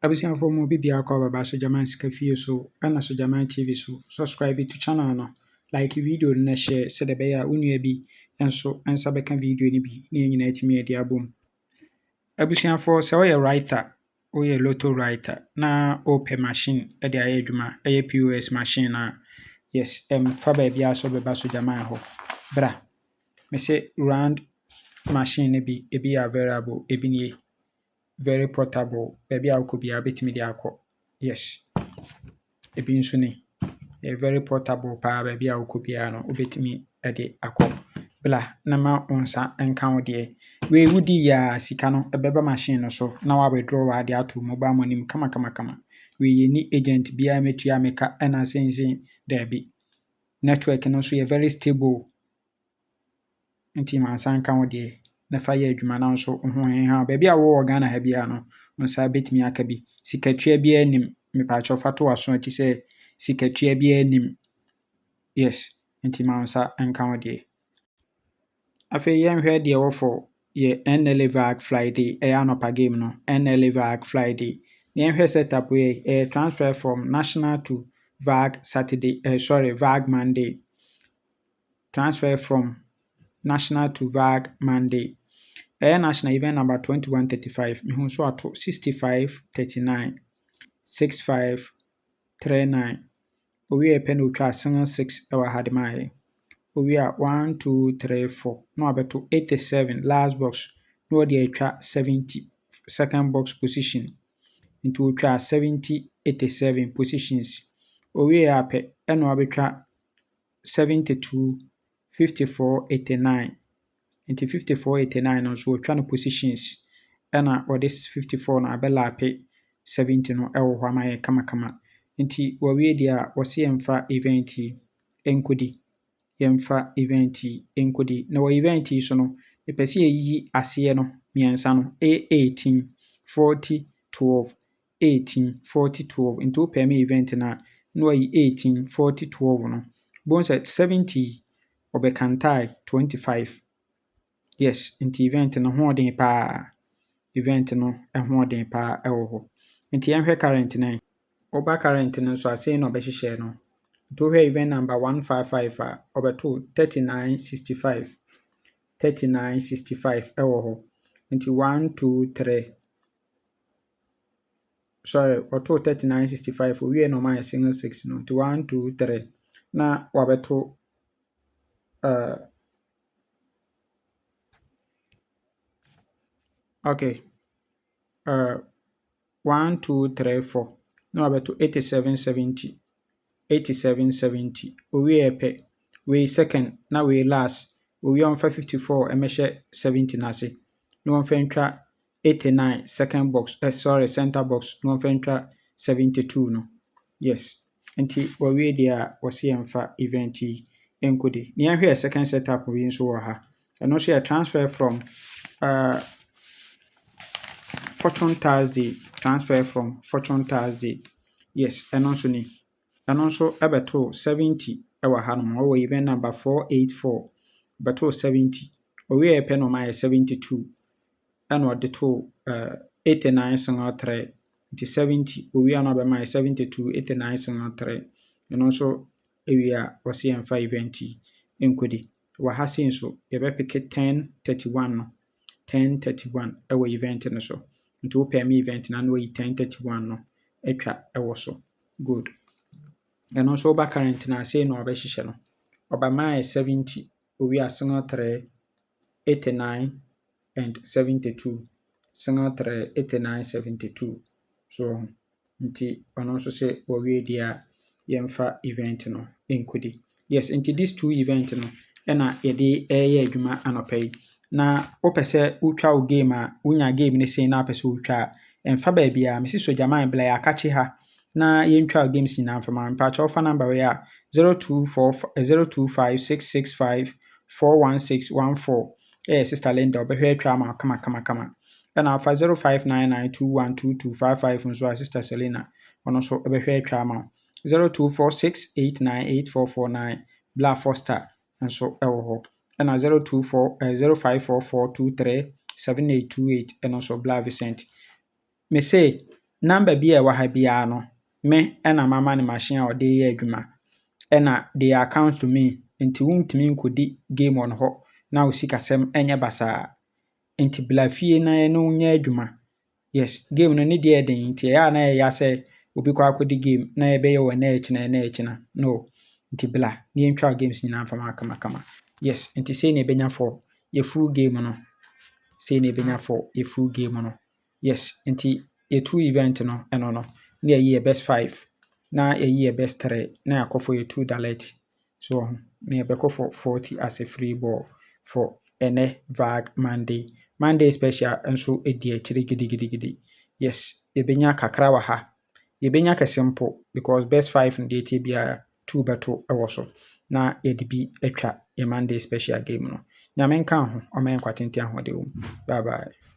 Abusuafoɔ mu bibia akɔ baba Sogyaman Sika Fie so ɛna Sogyaman TV so subscribe to channel no, like video no na share sɛdeɛ ɛbɛyɛ a wo nua bi nso nsa bɛka video no bi na yɛn nyinaa atumi adi abom. Abusuafoɔ sɛ woyɛ writer, woyɛ lotto writer na wopɛ machine de ayɛ adwuma ɛyɛ POS machine a yes fa baabiara so bɛba Sogyaman hɔ. Bra, mese round machine no bi ebi yɛ available, ebi nie very portable. Baabi a wokɔ biara bɛtumi de akɔ. Yes. Ebi nso ni. Very portable paa baabi a wokɔ biara no wobɛtumi de akɔ. Bla na ma wo nsa nka wo deɛ. Wei wodii a sika no ɛbɛba machine no so na woabɛdraw w'ade ato mobile money mu kama. Wei yɛni agent biara mɛtua meka ɛna sensɛn daabi. Network no nso yɛ very stable. Nti ma nsa nka wo deɛ na fa yɛ adwuma na nso ho henha. Baabi a wowɔ Ghana ha biara no, wo nsa bɛtumi aka bi. Sikatua biara nim. Mepaakyɛw fa to w'aso akyi sɛ sikatua biara nim. Yes. Nti ma wo nsa nka wo deɛ. Afei yɛnhwɛ deɛ ɛwɔ for yɛ Nla Vag Friday ɛyɛ anɔpa game no. Nla Vag Friday. Na yɛnhwɛ setup yi ɛyɛ transfer from national to Vag Saturday, Vag Monday. Transfer from national to Vag Monday. National event number 2135. Me nso ato 6539 6539. Owie pɛ na otwa single 6 ɛwɔ ha de maa yɛ. Owie a 1 2 3 4 na wabɛto 87 last box na wɔde atwa 70 second box position. Nti otwa 70 87 positions. Owie a pɛ ɛna wabɛtwa 72 54 89. Nti 54 89 no nso wɔtwa no positions ɛna wɔde 54 no abɛlaape 70 no ɛwɔ hɔ ama yɛ kamakama. Nti wɔwie deɛ a wɔse yɛmfa event yi nkɔdi. Yɛmfa event yi nkɔdi. Na wɔ event yi so no, mepɛ sɛ yɛyiyi aseɛ no mmiɛnsa no A18 40 12 18 40 12. Nti wopɛ ma event no a na wayi 18 40 12 no. Bohu sɛ 70 ɔbɛkantae 25. Yes, nti event no hoɔden paa. Event no hoɔden paa ɛwɔ hɔ. Nti yɛnhwɛ current no. Woba current no nso asɛn na ɔbɛhyehyɛ no. Nti wohwɛ event number 155 a ɔbɛto 3965. 3965 ɛwɔ hɔ. Nti 1 2 3. Ɔtoo 3965 owie na ɔmayɛ single 6 no. Nti 1 2 3 na wabɛto okay. 1 2 3 4 na wabɛto 8770. 8770. Owie pɛ wei second na wei last. Owie ɔmfa 54 ɛmɛhyɛ 70 n'ase. Na ɔmfa ntwa 89 second box center box na ɔmfa ntwa 72 no. Yes. Nti wɔwie deɛ a wɔse yɛmfa event yi nkɔdi. Na yɛnhwɛ second setup yi nso wɔ ha. Ɛno nso yɛ transfer from Fortune Thursday. Transfer from Fortune Thursday. Yes, ɛno nso ni. Ɛno nso ɛbɛto 70 ɛwɔ ha nom. Ɔwɔ event number 484. Bɛto 70. Owie pɛ na ɔmayɛ 72. Ɛna ɔde to 89 single 3. Nti 70. Owie na ɔbɛmayɛ 72 89 single 3. Ɛno nso ewie a wɔse yɛmfa event yi nkɔdi. Wɔ ha sei nso yɛbɛpeke 1031 no. 1031 ɛwɔ event no so. Nti wopɛ ma event na wayi 1031 no atwa ɛwɔ so. Good. Ɛno nso woba current na asɛn na ɔbɛhyehyɛ no. Ɔbɛmayɛ 70. Owie a single 3 89 and 72. Single 3 89 72. So nti ɔno nso sɛ wɔwie deɛ a yɛmfa event no nkɔdi. Yes, nti these two event no ɛna yɛde ɛyɛ adwuma anɔpa yi. Na wopɛ sɛ wotwa wo game a wonya game no sei na wopɛ sɛ wotwa a ɛmfa baabiara. Mesi Sogyaman bla yɛakakye ha na yɛntwa wo games nyinaa mfa ma. Mpaakyɛ wofa number wei a 025665411614 ɛyɛ Sister Linda ɔbɛhwɛ atwa ama kama. Ɛna afa 0599212255 nso a Sister Selena ɔno nso ɔbɛhwɛ atwa ama. 0246898449 Bla Foster nso ɛwɔ hɔ. Ɛna 0544237828 ɛno nso Bla Vicent. Me say number bi a ɛwɔ ha biara no, me ɛna mama no machine a ɔde yɛ adwuma. Ɛna they account to me. Nti wontumi nkɔdi game wɔ hɔ na wo sikasɛm ɛnyɛ basaa. Nti bla fie na wonyɛ adwuma. Yes, game no ne deɛ yɛ den nti ɛyɛ a na yɛyɛ sɛ obi kɔ akɔdi game na yɛbɛyɛ wɔ ɛna akyina. No. Nti bla na yɛntwa games nyinaa mfama kamakama. Yes, nti sei na ɛbɛnya for yɛ full game no. Sei na ɛbɛnya for yɛ full game no. Yes, nti yɛ 2 event no ɛno no. Na yɛyi yɛ best 5 na yɛyi yɛ best 3 na yɛakɔ for yɛ 2 direct. So na yɛbɛkɔ for 40 as a free ball for Nla Vag Monday. Monday special nso ɛdi akyire gidigidi. Yes, yɛbɛnya kakra wɔ ha. Yɛbɛnya kɛse mpo because best 5 no deɛ ɛtie biara 2 bɛto ɛwɔ so. Na yɛde bi atwa yɛ Monday special game no. Nyame nka ho, ɔma yɛn kwatenten ahoɔden wɔ mu. Bye bye.